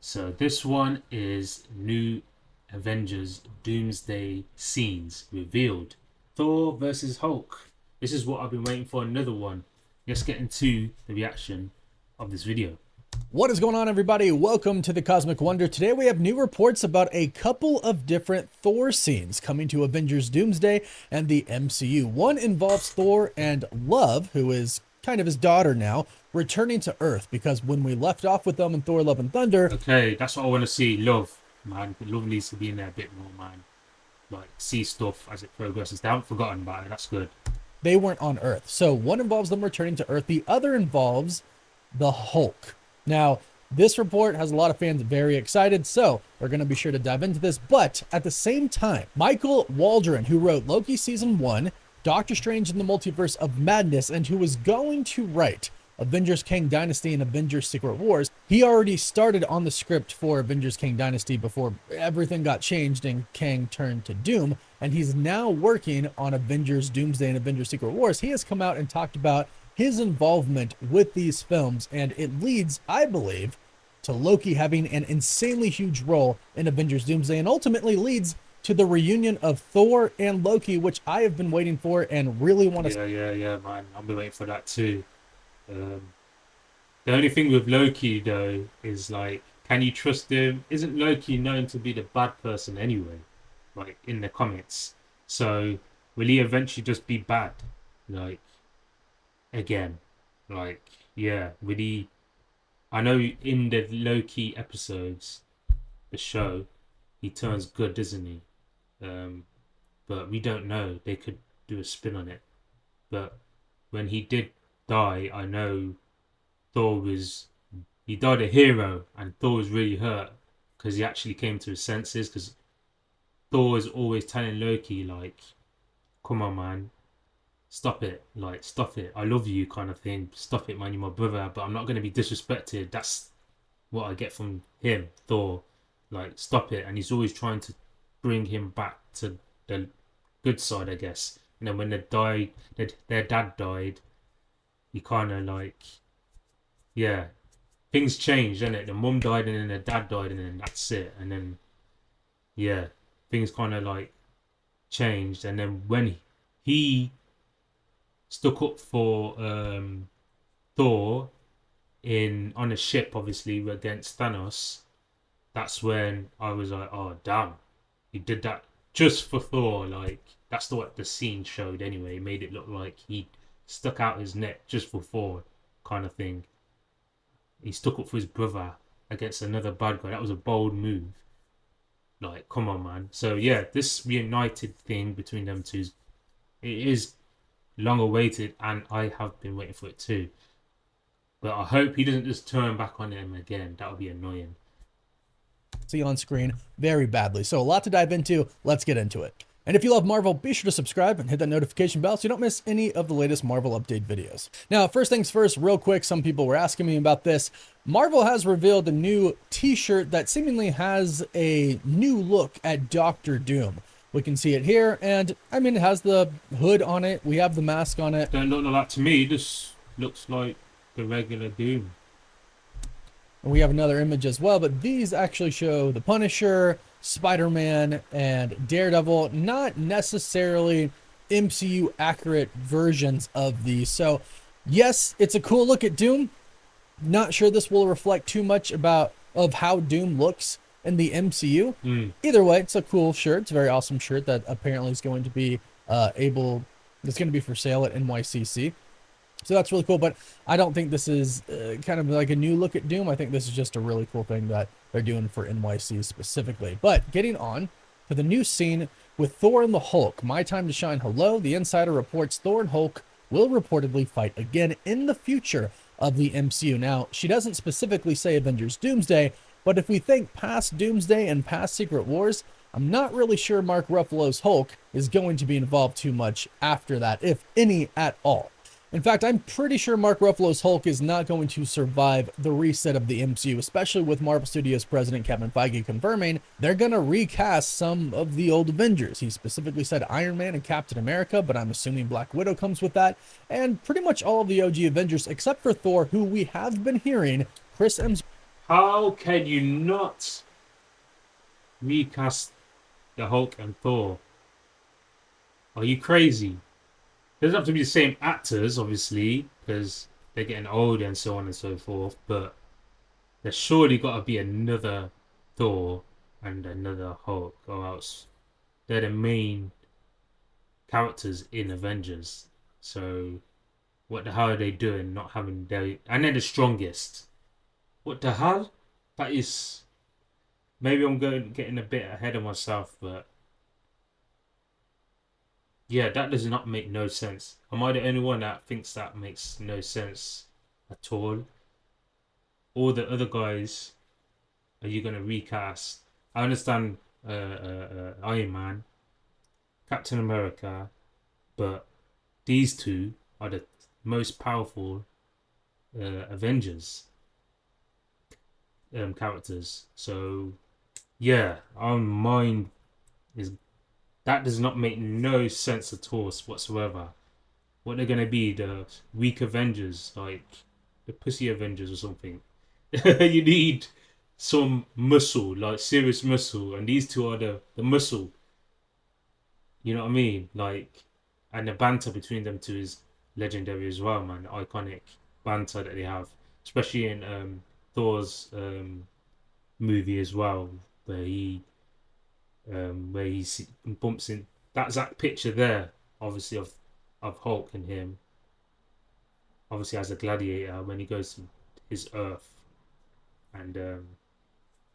So this one is new Avengers Doomsday scenes revealed. Thor versus Hulk. This is what I've been waiting for. Another one. Let's get into the reaction of this video. What is going on, everybody? Welcome to the Cosmic Wonder. Today we have new reports about a couple of different Thor scenes coming to Avengers Doomsday and the MCU. One involves Thor and Love, who is kind of his daughter now, returning to Earth, because when we left off with them in Thor Love and Thunder, Okay, that's what I want to see. Love, man. Love needs to be in there a bit more, man. Like, see stuff as it progresses. They haven't forgotten about it. That's good. they weren't on Earth. So one involves them returning to Earth. The other involves the Hulk. Now, this report has a lot of fans very excited, so we're going to be sure to dive into this. But at the same time, Michael Waldron, who wrote Loki Season 1, Doctor Strange in the Multiverse of Madness, and who was going to write Avengers Kang Dynasty and Avengers Secret Wars, he already started on the script for Avengers Kang Dynasty before everything got changed and Kang turned to Doom, and he's now working on Avengers Doomsday and Avengers Secret Wars. He has come out and talked about his involvement with these films, and it leads, I believe, to Loki having an insanely huge role in Avengers Doomsday, and ultimately leads to the reunion of Thor and Loki, which I have been waiting for and really want to. Yeah, man. I'll be waiting for that too. Um, the only thing with Loki though is like, can you trust him? Isn't Loki known to be the bad person anyway? Like in the comics. So will he eventually just be bad? Like again. Like, yeah, will he I know in the Loki episodes, the show, he turns good, doesn't he? But we don't know. They could do a spin on it. But when he did die, I know Thor was he died a hero, and Thor was really hurt because he actually came to his senses. Because Thor is always telling Loki like, "Come on, man, stop it! Like, stop it! I love you," kind of thing. Stop it, man. You're my brother, but I'm not gonna be disrespected. That's what I get from him, Thor. Like, stop it! And he's always trying to bring him back to the good side, I guess. And then when their dad died, he kind of like, yeah, things changed, didn't it? The mum died and then the dad died and then that's it. And then, yeah, things kind of like changed. And then when he stuck up for Thor in on a ship, obviously against Thanos, that's when I was like, oh damn, he did that just for Thor. Like that's what the scene showed anyway. It made it look like he stuck out his neck just for Thor, kind of thing. He stuck up for his brother against another bad guy. That was a bold move. Like, come on, man. So yeah, this reunited thing between them two, it is long awaited, and I have been waiting for it too. But I hope he doesn't just turn back on him again. That would be annoying. See on screen very badly. So a lot to dive into. Let's get into it. And if you love Marvel, be sure to subscribe and hit that notification bell so you don't miss any of the latest Marvel update videos. Now, first things first, real quick, some people were asking me about this. Marvel has revealed a new t-shirt that seemingly has a new look at Doctor Doom. We can see it here, and I mean, it has the hood on it. We have the mask on it. Don't look like that to me. This looks like the regular Doom. And we have another image as well, but these actually show the Punisher, Spider-Man, and Daredevil, not necessarily MCU accurate versions of these. So yes, it's a cool look at Doom. Not sure this will reflect too much of how Doom looks in the MCU. Either way, it's a cool shirt. It's a very awesome shirt that apparently is going to be it's going to be for sale at NYCC. So that's really cool, but I don't think this is kind of like a new look at Doom. I think this is just a really cool thing that they're doing for NYC specifically. But getting on to the new scene with Thor and the Hulk. My time to shine. Hello. The Insider reports Thor and Hulk will reportedly fight again in the future of the MCU. Now, she doesn't specifically say Avengers Doomsday, but if we think past Doomsday and past Secret Wars, I'm not really sure Mark Ruffalo's Hulk is going to be involved too much after that, if any at all. In fact, I'm pretty sure Mark Ruffalo's Hulk is not going to survive the reset of the MCU, especially with Marvel Studios president Kevin Feige confirming they're going to recast some of the old Avengers. He specifically said Iron Man and Captain America, but I'm assuming Black Widow comes with that, and pretty much all of the OG Avengers except for Thor, who we have been hearing Chris Hemsworth How can you not recast the Hulk and Thor? Are you crazy? Doesn't have to be the same actors, obviously, because they're getting older and so on and so forth. But there's surely got to be another Thor and another Hulk, or else they're the main characters in Avengers. So what the hell are they doing? Not having their and they're the strongest. What the hell? That is maybe I'm getting a bit ahead of myself, but yeah, that does not make no sense. Am I the only one that thinks that makes no sense at all? All the other guys, are you gonna recast? I understand Iron Man, Captain America, but these two are the most powerful Avengers characters. So yeah, our mind is that does not make no sense at all whatsoever. What they're gonna be, the weak Avengers, like the pussy Avengers or something. You need some muscle, like serious muscle, and these two are the muscle. You know what I mean? Like, and the banter between them two is legendary as well, man. Iconic banter that they have, especially in Thor's movie as well, where he bumps in that picture there, obviously of Hulk and him, obviously as a gladiator when he goes to his Earth and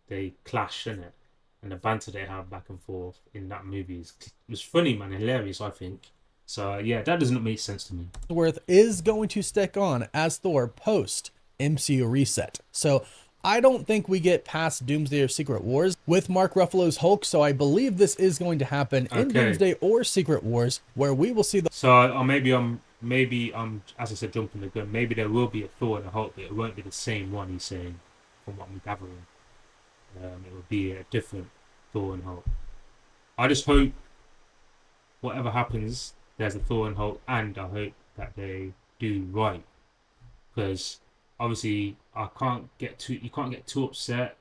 they clash in it, and the banter they have back and forth in that movie was funny, man, hilarious, I think. So yeah, that doesn't make sense to me. Worth is going to stick on as Thor post MCU reset. So I don't think we get past Doomsday or Secret Wars with Mark Ruffalo's Hulk. So I believe this is going to happen in Okay. Doomsday or Secret Wars, where we will see the So maybe I'm as I said jumping the gun. Maybe there will be a Thor and a Hulk, but it won't be the same one. He's saying, from what I'm gathering, it will be a different Thor and Hulk. I just hope whatever happens, there's a Thor and Hulk, and I hope that they do right, because obviously you can't get too upset.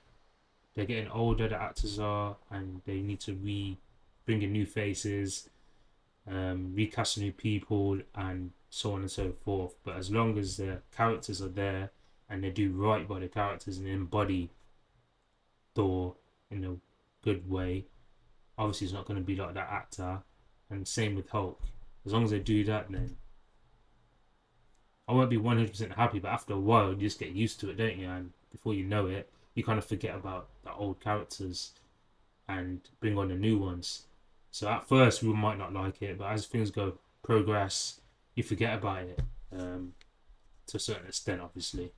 They're getting older, the actors are, and they need to bring in new faces, recast new people, and so on and so forth. But as long as the characters are there and they do right by the characters and embody Thor in a good way, obviously it's not going to be like that actor. And same with Hulk. As long as they do that, then I won't be 100% happy. But after a while, you just get used to it, don't you? And before you know it, you kind of forget about the old characters and bring on the new ones. So at first we might not like it, but as things go progress, you forget about it to a certain extent, obviously.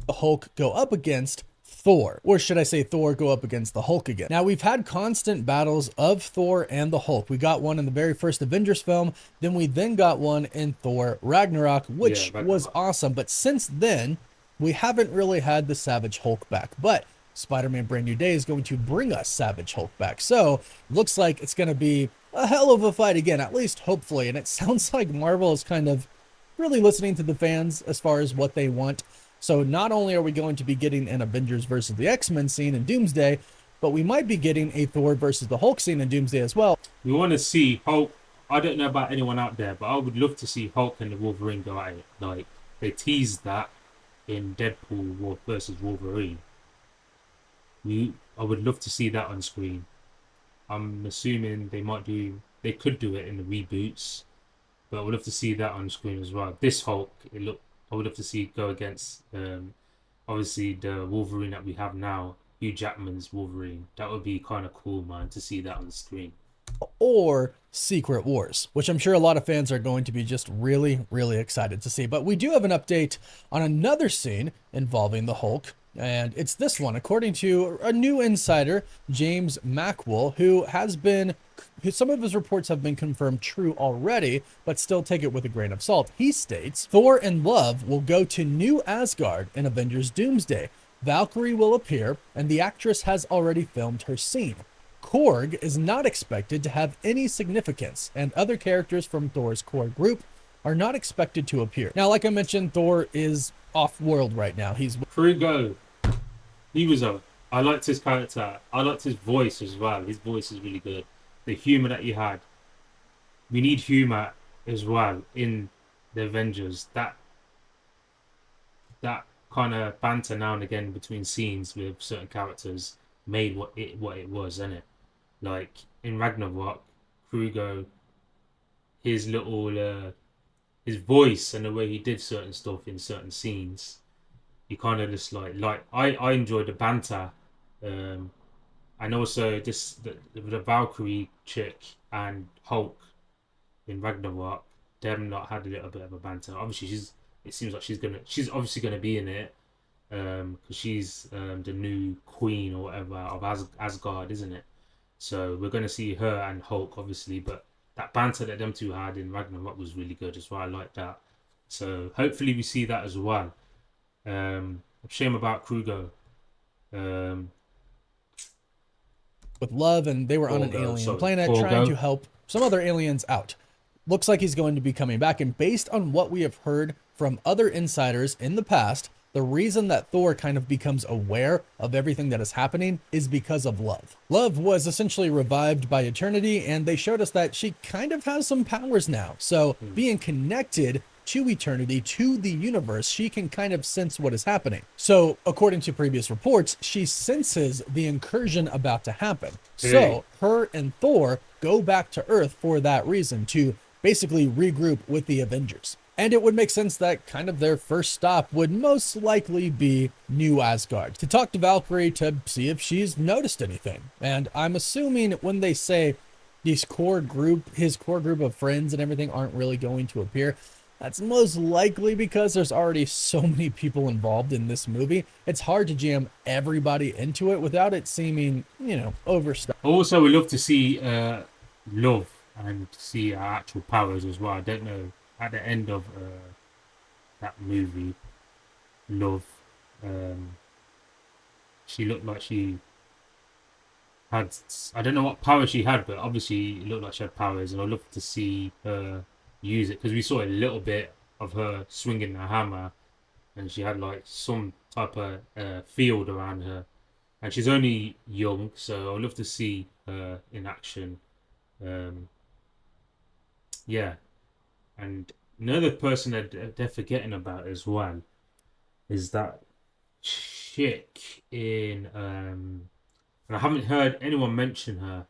Hulk go up against Thor, or should I say Thor go up against the Hulk again. Now we've had constant battles of Thor and the Hulk. We got one in the very first Avengers film, then we got one in Thor Ragnarok, which was awesome. But since then, we haven't really had the Savage Hulk back. But Spider-Man Brand New Day is going to bring us Savage Hulk back. So looks like it's going to be a hell of a fight again, at least hopefully. And it sounds like Marvel is kind of really listening to the fans as far as what they want. So not only are we going to be getting an Avengers versus the X-Men scene in Doomsday, but we might be getting a Thor versus the Hulk scene in Doomsday as well. We want to see Hulk. I don't know about anyone out there, but I would love to see Hulk and the Wolverine go at it. Like, they teased that in Deadpool versus Wolverine. I would love to see that on screen. I'm assuming they could do it in the reboots, but I would love to see that on screen as well. This Hulk, I would love to see go against obviously the Wolverine that we have now, Hugh Jackman's Wolverine. That would be kind of cool, man, to see that on the screen. Or Secret Wars, which I'm sure a lot of fans are going to be just really, really excited to see. But we do have an update on another scene involving the Hulk, and it's this one. According to a new insider, James Mackwell, who some of his reports have been confirmed true already, but still take it with a grain of salt. He states, Thor and Love will go to New Asgard in Avengers Doomsday. Valkyrie will appear, and the actress has already filmed her scene. Korg is not expected to have any significance, and other characters from Thor's core group are not expected to appear. Now, like I mentioned, Thor is off-world right now. He's Free go. he was a. I liked his character. I liked his voice as well. His voice is really good. The humor that he had. We need humor as well in the Avengers. That kind of banter now and again between scenes with certain characters made what it was, isn't it? Like in Ragnarok, Kruger, his little his voice and the way he did certain stuff in certain scenes, you kind of just like I enjoyed the banter, um, and also just the Valkyrie chick and Hulk in Ragnarok. Them not had a little bit of a banter. Obviously, it seems like she's obviously gonna be in it, because she's the new queen or whatever of Asgard, isn't it? So we're gonna see her and Hulk obviously, but that banter that them two had in Ragnarok was really good as well. I like that. So hopefully we see that as well. Shame about Kruger. Um, With love, and they were on an alien planet trying to help some other aliens out. Looks like he's going to be coming back, and based on what we have heard from other insiders in the past, the reason that Thor kind of becomes aware of everything that is happening is because of love. Love was essentially revived by Eternity, and they showed us that she kind of has some powers now. So being connected to Eternity, to the universe, she can kind of sense what is happening. So according to previous reports, she senses the incursion about to happen. So her and Thor go back to Earth for that reason, to basically regroup with the Avengers. And it would make sense that kind of their first stop would most likely be New Asgard, to talk to Valkyrie to see if she's noticed anything. And I'm assuming when they say his core group of friends and everything aren't really going to appear, that's most likely because there's already so many people involved in this movie. It's hard to jam everybody into it without it seeming, overstuffed. Also, we love to see love and see her actual powers as well. I don't know, at the end of that movie, Love, she looked like she had. I don't know what power she had, but obviously it looked like she had powers, and I'd love to see her use it because we saw a little bit of her swinging the hammer, and she had like some type of field around her, and she's only young, so I'd love to see her in action. Um, yeah, and another person that they're forgetting about as well is that chick in and I haven't heard anyone mention her.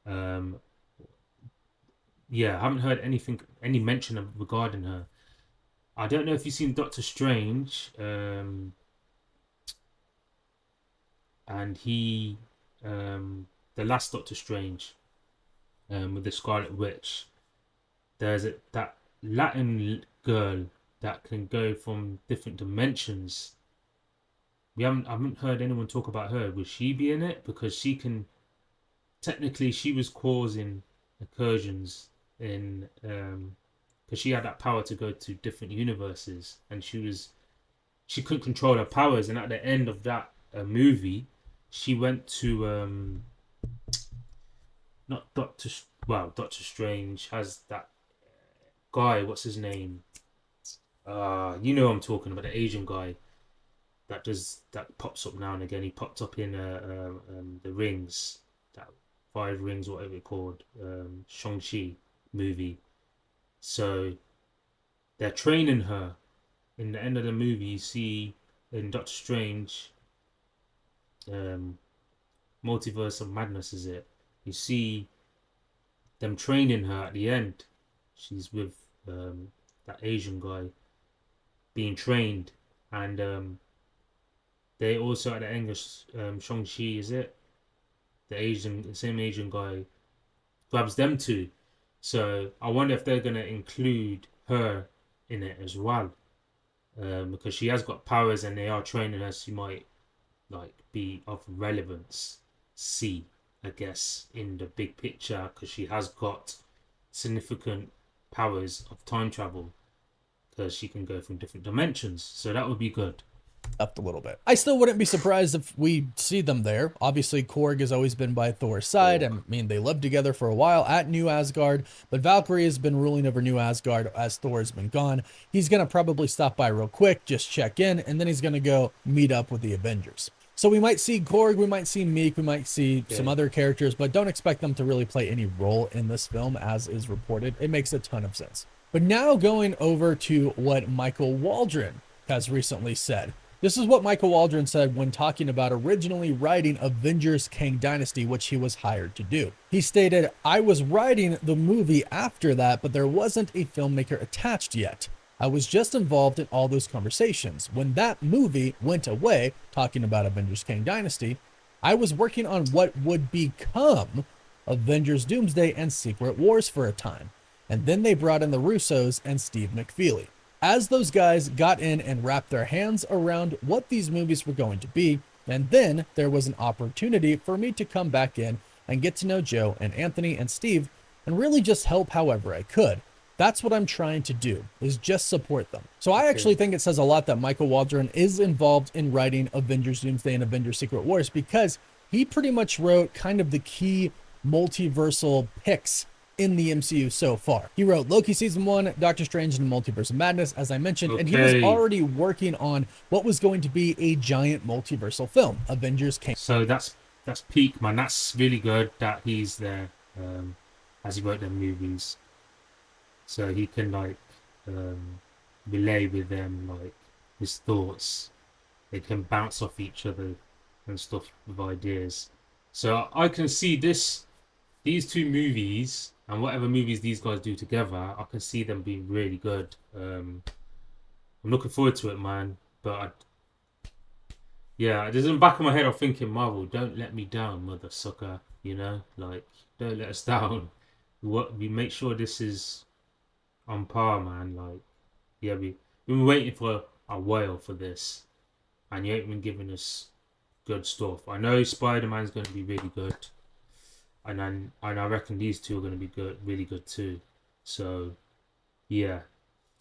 Um, yeah, I haven't heard any mention of regarding her. I don't know if you've seen Doctor Strange, and the last Doctor Strange, with the Scarlet Witch. There's that Latin girl that can go from different dimensions. I haven't heard anyone talk about her. Will she be in it? Because she can technically she was causing incursions in because she had that power to go to different universes, and she couldn't control her powers. And at the end of that movie, she went to not Doctor. Well, Doctor Strange has that guy. What's his name? You know what I'm talking about, the Asian guy that pops up now and again. He popped up in the Rings, that Five Rings, whatever it's called, Shang-Chi movie. So they're training her. In the end of the movie, you see in Doctor Strange, Multiverse of Madness, is it? You see them training her at the end. She's with that Asian guy being trained, and they also at the end of Shang-Chi, is it? The same Asian guy grabs them too. So I wonder if they're gonna include her in it as well, because she has got powers and they are training her. She might like be of relevance. See, I guess in the big picture, because she has got significant powers of time travel, because she can go from different dimensions. So that would be good. Up a little bit. I still wouldn't be surprised if we see them there. Obviously, Korg has always been by Thor's side. I mean, they lived together for a while at New Asgard, but Valkyrie has been ruling over New Asgard as Thor has been gone. He's going to probably stop by real quick, just check in, and then he's going to go meet up with the Avengers. So we might see Korg, we might see Meek, we might see some Okay. other characters, but don't expect them to really play any role in this film as is reported. It makes a ton of sense. But now going over to what Michael Waldron has recently said. This is what Michael Waldron said when talking about originally writing Avengers Kang Dynasty, which he was hired to do. He stated, "I was writing the movie after that, but there wasn't a filmmaker attached yet. I was just involved in all those conversations. When that movie went away," talking about Avengers Kang Dynasty, "I was working on what would become Avengers Doomsday and Secret Wars for a time. And then they brought in the Russos and Steve McFeely. As those guys got in and wrapped their hands around what these movies were going to be, and then there was an opportunity for me to come back in and get to know Joe and Anthony and Steve and really just help however I could. That's what I'm trying to do, is just support them." So I actually think it says a lot that Michael Waldron is involved in writing Avengers Doomsday and Avengers Secret Wars, because he pretty much wrote kind of the key multiversal picks in the MCU so far. He wrote Loki Season 1, Doctor Strange and the Multiverse of Madness, as I mentioned, and he was Okay. already working on what was going to be a giant multiversal film, Avengers Kang. So that's peak, man. That's really good that he's there, as he wrote them movies, so he can like relay with them like his thoughts. They can bounce off each other and stuff with ideas. So I can see these two movies and whatever movies these guys do together. I can see them being really good. I'm looking forward to it, man. But yeah, there's in the back of my head, I'm thinking, Marvel, don't let me down, mother sucker. You know, like, don't let us down. We make sure this is on par, man. Like, yeah, we've been waiting for a while for this, and you ain't been giving us good stuff. I know Spider Man's going to be really good, and I reckon these two are going to be good, really good too. So, yeah.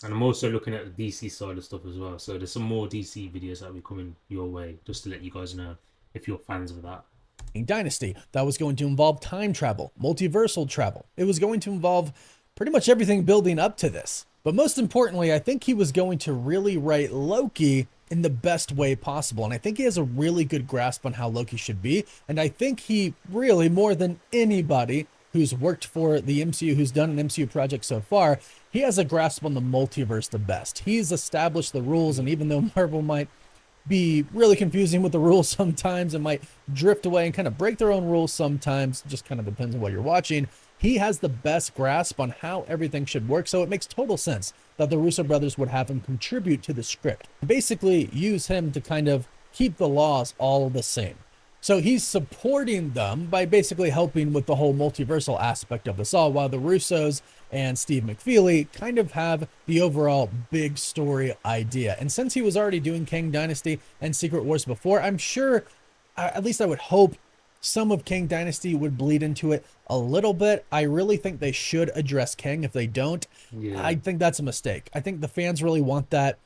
And I'm also looking at the DC side of stuff as well. So there's some more DC videos that will be coming your way, just to let you guys know if you're fans of that. Dynasty. That was going to involve time travel, multiversal travel. It was going to involve pretty much everything building up to this. But most importantly, I think he was going to really write Loki in the best way possible. And I think he has a really good grasp on how Loki should be. And I think he really, more than anybody who's worked for the MCU, who's done an MCU project so far, he has a grasp on the multiverse the best. He's established the rules, and even though Marvel might be really confusing with the rules sometimes and might drift away and kind of break their own rules sometimes, just kind of depends on what you're watching, he has the best grasp on how everything should work. So it makes total sense that the Russo brothers would have him contribute to the script, basically use him to kind of keep the laws all the same. So he's supporting them by basically helping with the whole multiversal aspect of this all, while the Russos and Steve McFeely kind of have the overall big story idea. And since he was already doing Kang Dynasty and Secret Wars before, I'm sure, at least I would hope, some of Kang Dynasty would bleed into it a little bit. I really think they should address Kang. If they don't, Yeah. I think that's a mistake. I think the fans really want that.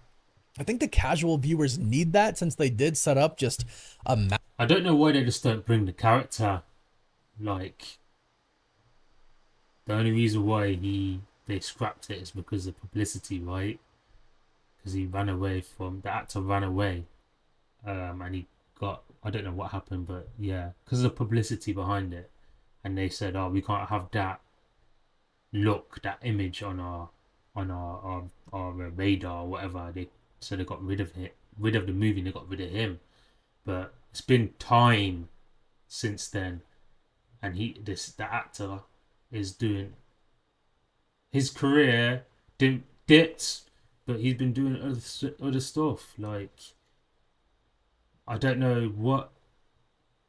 I think the casual viewers need that, since they did set up just a I don't know why they just don't bring the character. Like, the only reason why they scrapped it is because of publicity, right? Because he ran away from the actor ran away, and he got, I don't know what happened, but yeah, because of the publicity behind it, and they said, oh, we can't have that look, that image on our radar or whatever. So they got rid of the movie, and they got rid of him. But it's been time since then, and the actor is doing his career dipped, but he's been doing other stuff. Like, I don't know what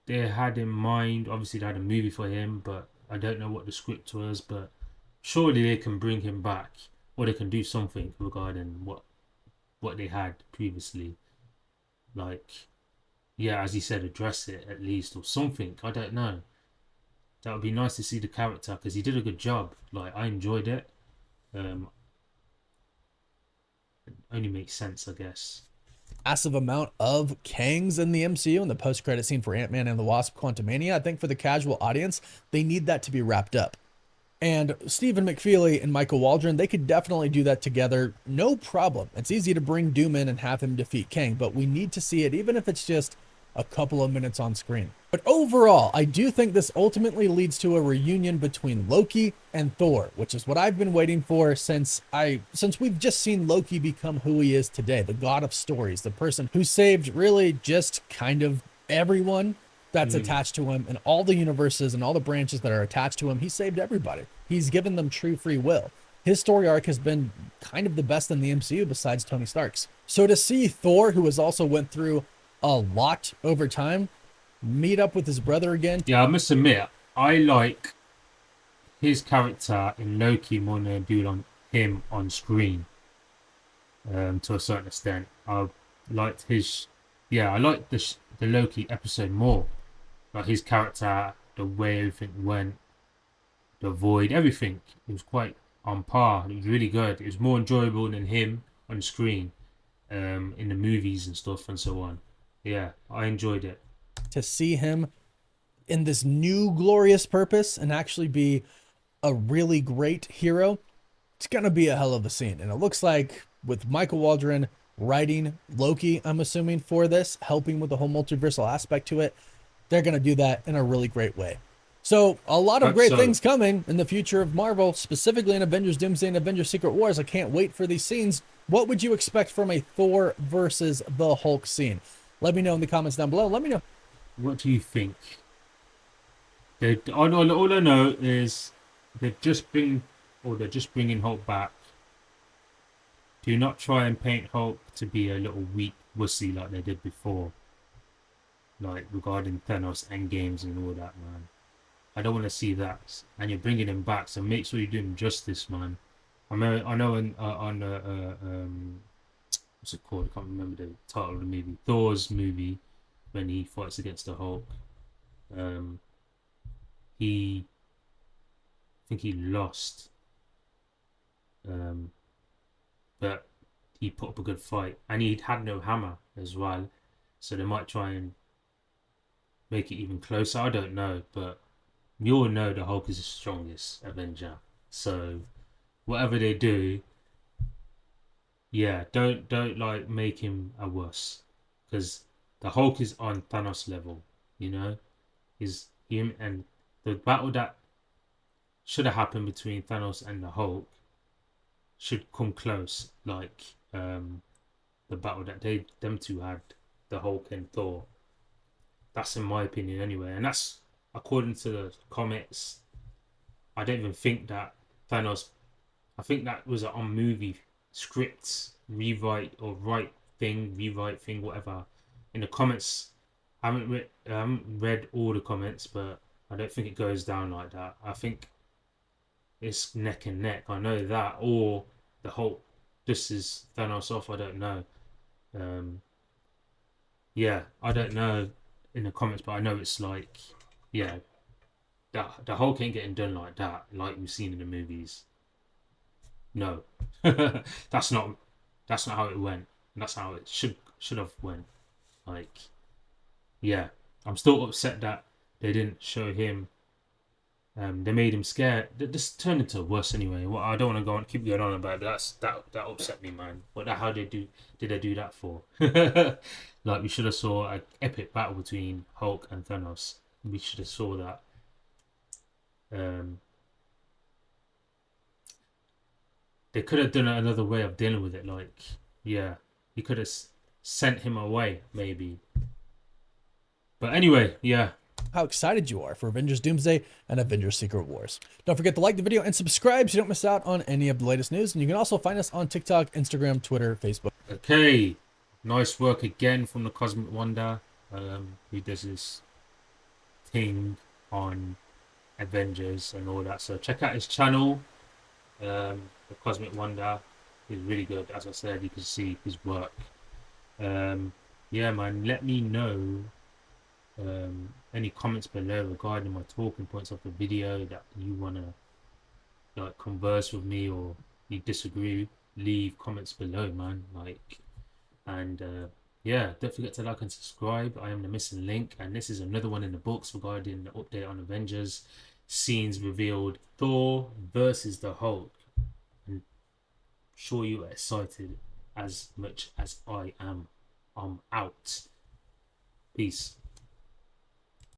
they had in mind. Obviously, they had a movie for him, but I don't know what the script was. But surely they can bring him back, or they can do something regarding what they had previously. Like, yeah, as he said, address it at least, or something. I don't know. That would be nice to see the character, because he did a good job. Like, I enjoyed it. It only makes sense, I guess. massive amount of Kangs in the MCU and the post-credit scene for Ant-Man and the Wasp: Quantumania. I think for the casual audience, they need that to be wrapped up. And Stephen McFeely and Michael Waldron, they could definitely do that together, no problem. It's easy to bring Doom in and have him defeat Kang, but we need to see it, even if it's just a couple of minutes on screen. But overall, I do think this ultimately leads to a reunion between Loki and Thor, which is what I've been waiting for since we've just seen Loki become who he is today, the god of stories, the person who saved really just kind of everyone that's Mm. attached to him and all the universes and all the branches that are attached to him. He saved everybody. He's given them true free will. His story arc has been kind of the best in the MCU besides Tony Stark's. So to see Thor, who has also went through a lot over time, meet up with his brother again. Yeah, I must admit, I like his character in Loki more than I do on him on screen. To a certain extent, I liked his. Yeah, I liked the Loki episode more. Like his character, the way everything went, the void, everything. It was quite on par. It was really good. It was more enjoyable than him on screen, in the movies and stuff and so on. Yeah, I enjoyed it. To see him in this new glorious purpose and actually be a really great hero, it's gonna be a hell of a scene. And it looks like with Michael Waldron writing Loki, I'm assuming for this, helping with the whole multiversal aspect to it, they're gonna do that in a really great way. So a lot of Hope great so. things coming in the future of Marvel, specifically in Avengers Doomsday and Avengers Secret Wars. I can't wait for these scenes. What would you expect from a Thor versus the Hulk scene? Let me know in the comments down below. Let me know. What do you think? All I know is they're just bringing Hulk back. Do not try and paint Hulk to be a little weak wussy like they did before, like regarding Thanos Endgames and all that, man. I don't want to see that. And you're bringing him back, so make sure you do him justice, man. I know on what's it called? I can't remember the title of the movie. Thor's movie when he fights against the Hulk. Um, he I think he lost, um, but he put up a good fight, and he had no hammer as well. So they might try and make it even closer. I don't know, but we all know the Hulk is the strongest Avenger. So whatever they do, yeah, don't like make him a worse, because the Hulk is on Thanos level. You know, is him and the battle that should have happened between Thanos and the Hulk should come close, like the battle that them two had, the Hulk and Thor. That's in my opinion anyway, and that's according to the comics. I don't even think that Thanos. I think that was a on movie scripts rewrite or rewrite thing, whatever. In the comments, I haven't read all the comments, but I don't think it goes down like that. I think it's neck and neck. I know that, or the Hulk. This is Thanos off. I don't know. Um, yeah, I don't know in the comments, but I know it's like, yeah, the Hulk ain't getting done like that, like we've seen in the movies. No, that's not that's not how it went. That's how it should have went. Like, yeah, I'm still upset that they didn't show him. They made him scared. This turned into worse anyway. Well, I don't want to go on keep going on about it, but that upset me, man. What the how did they do that for? Like we should have saw an epic battle between Hulk and Thanos. We should have saw that. Um, they could have done another way of dealing with it. Like, yeah, you could have sent him away, maybe. But anyway, yeah. How excited you are for Avengers Doomsday and Avengers Secret Wars. Don't forget to like the video and subscribe so you don't miss out on any of the latest news. And you can also find us on TikTok, Instagram, Twitter, Facebook. Okay, nice work again from the Cosmic Wonder, who does this thing on Avengers and all that. So check out his channel, the Cosmic Wonder. He's really good. As I said, you can see his work. Yeah, man. Let me know any comments below regarding my talking points of the video that you wanna like converse with me or you disagree. Leave comments below, man. Like, and yeah, don't forget to like and subscribe. I am the missing link, and this is another one in the books regarding the update on Avengers. Scenes revealed: Thor versus the Hulk. I'm sure you are excited as much as I am. I'm out. Peace.